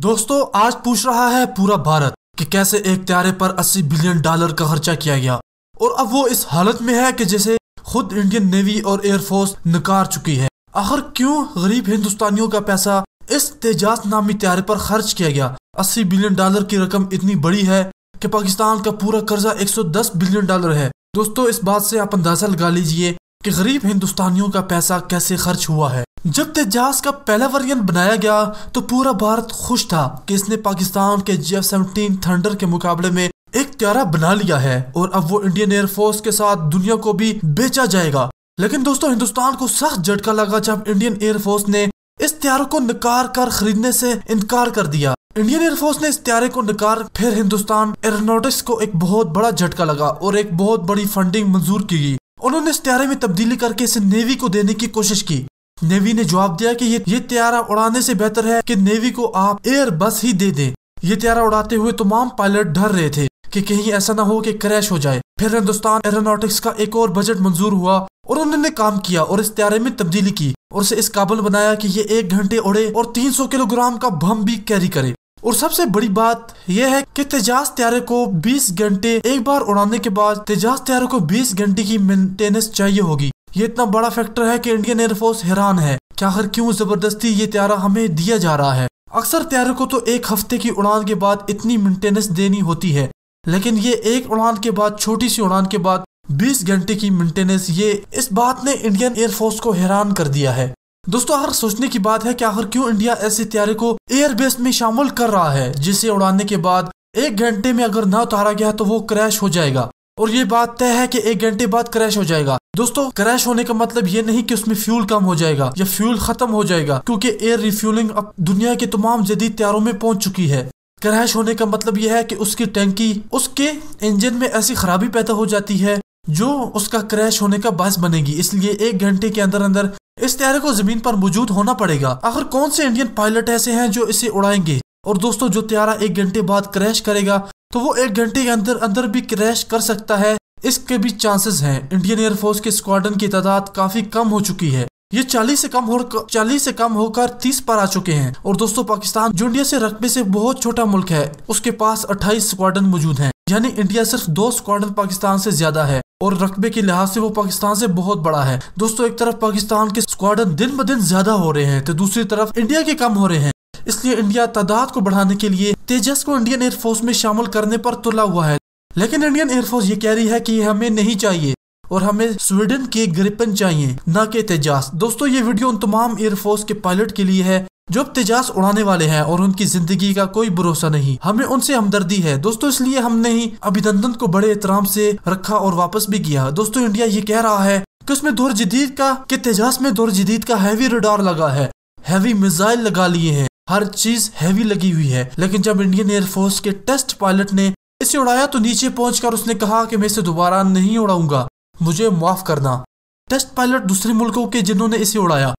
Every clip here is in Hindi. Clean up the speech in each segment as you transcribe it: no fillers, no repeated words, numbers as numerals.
दोस्तों आज पूछ रहा है पूरा भारत कि कैसे एक त्यारे पर 80 बिलियन डॉलर का खर्चा किया गया और अब वो इस हालत में है कि जैसे खुद इंडियन नेवी और एयरफोर्स नकार चुकी है। आखिर क्यों गरीब हिंदुस्तानियों का पैसा इस तेजास नामी त्यारे पर खर्च किया गया। 80 बिलियन डॉलर की रकम इतनी बड़ी है कि पाकिस्तान का पूरा कर्जा 110 बिलियन डॉलर है। दोस्तों इस बात से आप अंदाजा लगा लीजिए कि गरीब हिंदुस्तानियों का पैसा कैसे खर्च हुआ है। जब तेजास का पहला वेरिएंट बनाया गया तो पूरा भारत खुश था कि इसने पाकिस्तान के F-17 थंडर के मुकाबले में एक त्यारा बना लिया है और अब वो इंडियन एयरफोर्स के साथ दुनिया को भी बेचा जाएगा। लेकिन दोस्तों हिंदुस्तान को सख्त झटका लगा जब इंडियन एयरफोर्स ने इस त्यारे को नकार कर खरीदने से इनकार कर दिया। इंडियन एयरफोर्स ने इस त्यारे को नकार फिर हिंदुस्तान एरोनॉटिक्स को एक बहुत बड़ा झटका लगा और एक बहुत बड़ी फंडिंग मंजूर की गई। उन्होंने इस त्यारे में तब्दीली करके इसे नेवी को देने की कोशिश की। नेवी ने जवाब दिया कि ये त्यारा उड़ाने से बेहतर है कि नेवी को आप एयर बस ही दे दें। ये त्यारा उड़ाते हुए तमाम पायलट डर रहे थे कि कहीं ऐसा ना हो कि क्रैश हो जाए। फिर हिंदुस्तान एरोनॉटिक्स का एक और बजट मंजूर हुआ और उन्होंने काम किया और इस त्यारे में तब्दीली की और इसे इस काबिल बनाया कि ये 1 घंटे उड़े और 300 किलोग्राम का बम भी कैरी करे। और सबसे बड़ी बात यह है कि तेजास त्यारे को 20 घंटे एक बार उड़ाने के बाद तेजास त्यारे को 20 घंटे की मेंटेनेंस चाहिए होगी। ये इतना बड़ा फैक्टर है कि इंडियन एयरफोर्स हैरान है कि आखिर क्यों जबरदस्ती ये त्यारा हमें दिया जा रहा है। अक्सर त्यारे को तो 1 हफ्ते की उड़ान के बाद इतनी मेंटेनेंस देनी होती है, लेकिन ये एक उड़ान के बाद छोटी सी उड़ान के बाद 20 घंटे की मेंटेनेंस, ये इस बात ने इंडियन एयरफोर्स को हैरान कर दिया है। दोस्तों आखिर सोचने की बात है कि आखिर क्यों इंडिया ऐसे त्यारे को एयरबेस में शामिल कर रहा है जिसे उड़ाने के बाद 1 घंटे में अगर न उतारा गया तो वो क्रैश हो जाएगा और ये बात तय है कि 1 घंटे बाद क्रैश हो जाएगा। दोस्तों क्रैश होने का मतलब ये नहीं कि उसमें फ्यूल कम हो जाएगा या फ्यूल खत्म हो जाएगा, क्योंकि एयर रिफ्यूलिंग अब दुनिया के तमाम जदीद त्यारों में पहुंच चुकी है। क्रैश होने का मतलब यह है कि उसकी टैंकी, उसके इंजन में ऐसी खराबी पैदा हो जाती है जो उसका क्रैश होने का बायस बनेगी। इसलिए 1 घंटे के अंदर अंदर इस त्यारे को जमीन पर मौजूद होना पड़ेगा। आखिर कौन से इंडियन पायलट ऐसे हैं जो इसे उड़ाएंगे? और दोस्तों जो त्यारा 1 घंटे बाद क्रैश करेगा तो वो 1 घंटे के अंदर अंदर भी क्रैश कर सकता है, इसके भी चांसेस हैं। इंडियन एयरफोर्स के स्क्वाड्रन की तादाद काफी कम हो चुकी है। ये 40 से कम होकर 30 पर आ चुके हैं। और दोस्तों पाकिस्तान जो इंडिया से रकबे से बहुत छोटा मुल्क है, उसके पास 28 स्क्वाड्रन मौजूद हैं। यानी इंडिया सिर्फ 2 स्क्वाड्रन पाकिस्तान से ज्यादा है और रकबे के लिहाज से वो पाकिस्तान से बहुत बड़ा है। दोस्तों एक तरफ पाकिस्तान के स्क्वाड्रन दिन ब दिन ज्यादा हो रहे हैं तो दूसरी तरफ इंडिया के कम हो रहे हैं। इसलिए इंडिया तादाद को बढ़ाने के लिए तेजस को इंडियन एयरफोर्स में शामिल करने पर तुला हुआ है। लेकिन इंडियन एयरफोर्स ये कह रही है कि हमें नहीं चाहिए और हमें स्वीडन के ग्रिपेन चाहिए, न कि तेजास। दोस्तों ये वीडियो उन तमाम एयरफोर्स के पायलट के लिए है जो अब तेजास उड़ाने वाले हैं और उनकी जिंदगी का कोई भरोसा नहीं। हमें उनसे हमदर्दी है दोस्तों, इसलिए हमने ही अभिनंदन को बड़े एहतराम से रखा और वापस भी किया। दोस्तों इंडिया ये कह रहा है कि उसमें दौर जदीद का हैवी रडार लगा है, हैवी मिसाइल लगा लिए हैं, हर चीज हैवी लगी हुई है। लेकिन जब इंडियन एयरफोर्स के टेस्ट पायलट ने इसे उड़ाया तो नीचे पहुंचकर उसने कहा कि मैं इसे दोबारा नहीं उड़ाऊंगा, मुझे माफ करना। टेस्ट पायलट दूसरे मुल्कों के जिन्होंने इसे उड़ाया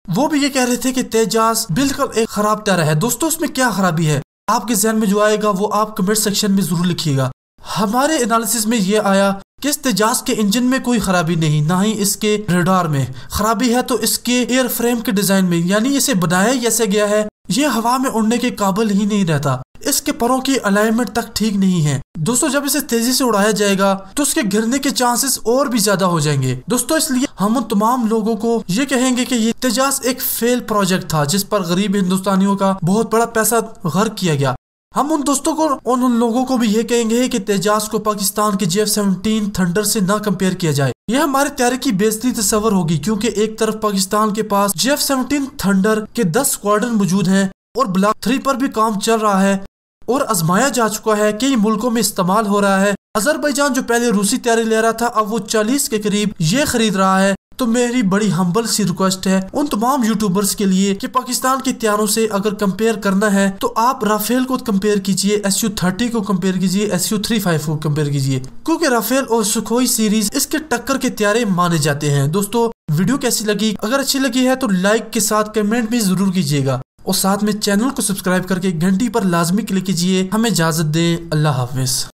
वो भी ये कह रहे थे कि तेजास बिल्कुल एक खराब त्यारा है। दोस्तों उसमें क्या खराबी है आपके जहन में जो आएगा वो आप कमेंट सेक्शन में जरूर लिखिएगा। हमारे एनालिसिस में ये आया कि इस तेजास के इंजन में कोई खराबी नहीं, ना ही इसके रडार में खराबी है तो इसके एयर फ्रेम के डिजाइन में, यानी इसे बनाया ऐसे गया है ये हवा में उड़ने के काबिल ही नहीं रहता। इसके परों की अलाइनमेंट तक ठीक नहीं है। दोस्तों जब इसे तेजी से उड़ाया जाएगा तो उसके गिरने के चांसेस और भी ज्यादा हो जाएंगे। दोस्तों इसलिए हम उन तमाम लोगों को ये कहेंगे कि ये तेजास एक फेल प्रोजेक्ट था जिस पर गरीब हिंदुस्तानियों का बहुत बड़ा पैसा गर्क किया गया। हम उन दोस्तों को उन लोगों को भी ये कहेंगे कि तेजास को पाकिस्तान के F-17 थंडर से ना कंपेयर किया जाए। यह हमारे त्यारे की बेइज्जती तस्वर होगी, क्योंकि एक तरफ पाकिस्तान के पास F-17 थंडर के 10 स्क्वाड्रन मौजूद हैं और ब्लॉक 3 पर भी काम चल रहा है और आजमाया जा चुका है, कई मुल्कों में इस्तेमाल हो रहा है। अजरबैजान जो पहले रूसी त्यारे ले रहा था अब वो 40 के करीब ये खरीद रहा है। तो मेरी बड़ी हम्बल सी रिक्वेस्ट है उन तमाम यूट्यूबर्स के लिए कि पाकिस्तान के त्यारों से अगर कंपेयर करना है तो आप राफेल को कंपेयर कीजिए, Su-30 को कंपेयर कीजिए, Su-35 को कंपेयर कीजिए, क्योंकि राफेल और सुखोई सीरीज इसके टक्कर के त्यारे माने जाते हैं। दोस्तों वीडियो कैसी लगी? अगर अच्छी लगी है तो लाइक के साथ कमेंट भी जरूर कीजिएगा और साथ में चैनल को सब्सक्राइब करके घंटी पर लाजमी क्लिक कीजिए। हमें इजाजत दें। अल्लाह हाफिज।